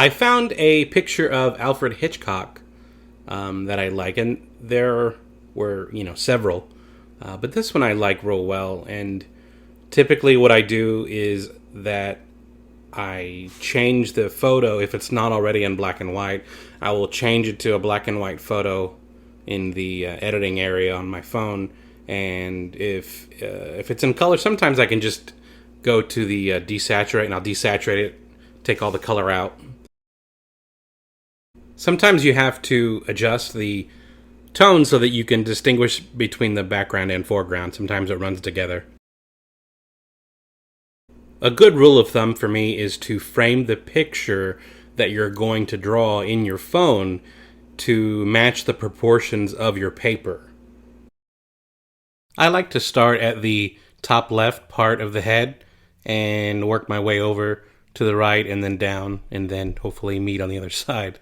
I found a picture of Alfred Hitchcock that I like, and there were, several. But this one I like real well, and typically what I do is that I change the photo. If it's not already in black and white, I will change it to a black and white photo in the editing area on my phone. And if it's in color, sometimes I can just go to the desaturate, and I'll desaturate it, take all the color out. Sometimes you have to adjust the tone so that you can distinguish between the background and foreground. Sometimes it runs together. A good rule of thumb for me is to frame the picture that you're going to draw in your phone to match the proportions of your paper. I like to start at the top left part of the head and work my way over to the right and then down, and then hopefully meet on the other side.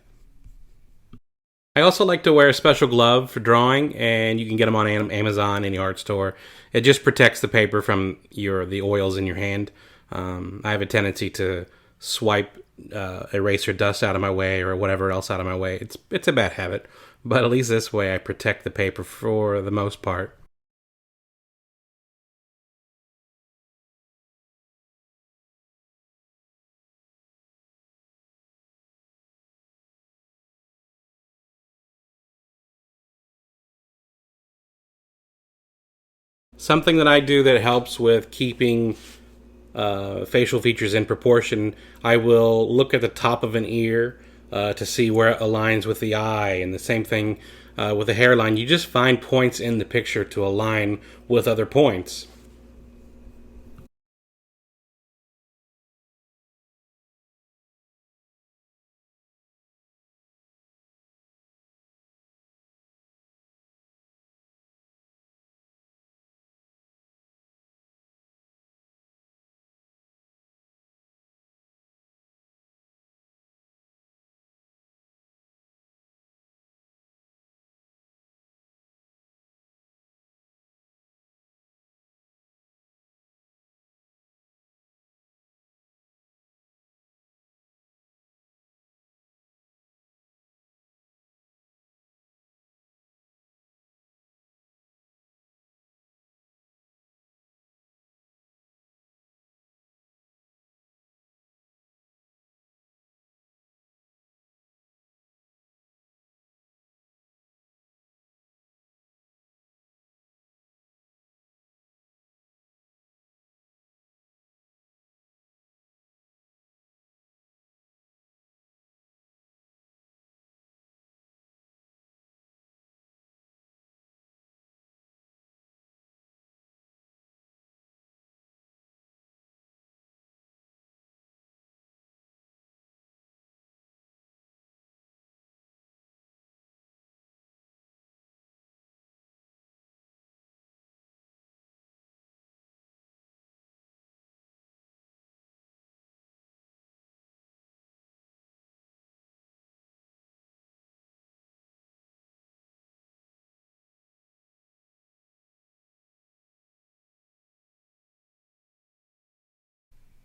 I also like to wear a special glove for drawing, and you can get them on Amazon, any art store. It just protects the paper from the oils in your hand. I have a tendency to swipe eraser dust out of my way or whatever else out of my way. It's a bad habit, but at least this way I protect the paper for the most part. Something that I do that helps with keeping facial features in proportion, I will look at the top of an ear to see where it aligns with the eye, and the same thing with the hairline. You just find points in the picture to align with other points.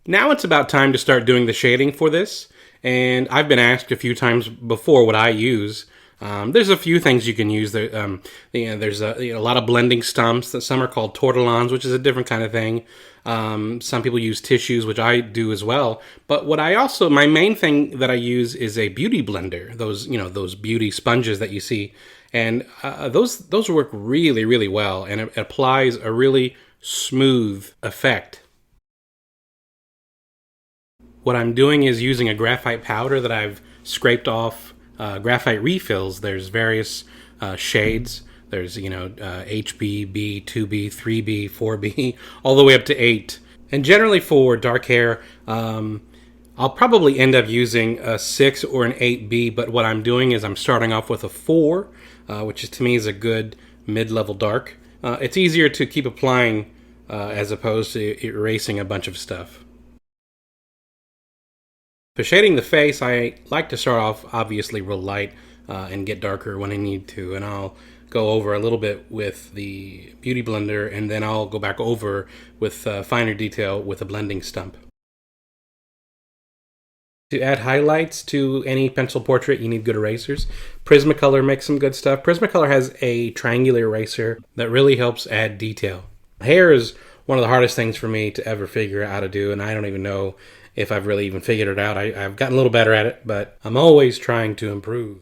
Now it's about time to start doing the shading for this, and I've been asked a few times before what I use. There's a few things you can use. There's a lot of blending stumps. That some are called tortillons, which is a different kind of thing. Some people use tissues, which I do as well. But my main thing that I use is a beauty blender. Those beauty sponges that you see, and those work really, really well, and it applies a really smooth effect. What I'm doing is using a graphite powder that I've scraped off graphite refills. There's various shades. There's, HB, 2B, 3B, 4B, all the way up to 8. And generally for dark hair, I'll probably end up using a 6 or an 8B, but what I'm doing is I'm starting off with a 4, which to me is a good mid-level dark. It's easier to keep applying as opposed to erasing a bunch of stuff. For shading the face, I like to start off obviously real light and get darker when I need to, and I'll go over a little bit with the Beauty Blender, and then I'll go back over with finer detail with a blending stump. To add highlights to any pencil portrait, you need good erasers. Prismacolor makes some good stuff. Prismacolor has a triangular eraser that really helps add detail. Hair is one of the hardest things for me to ever figure out how to do, and I don't even know if I've really even figured it out. I've gotten a little better at it, but I'm always trying to improve.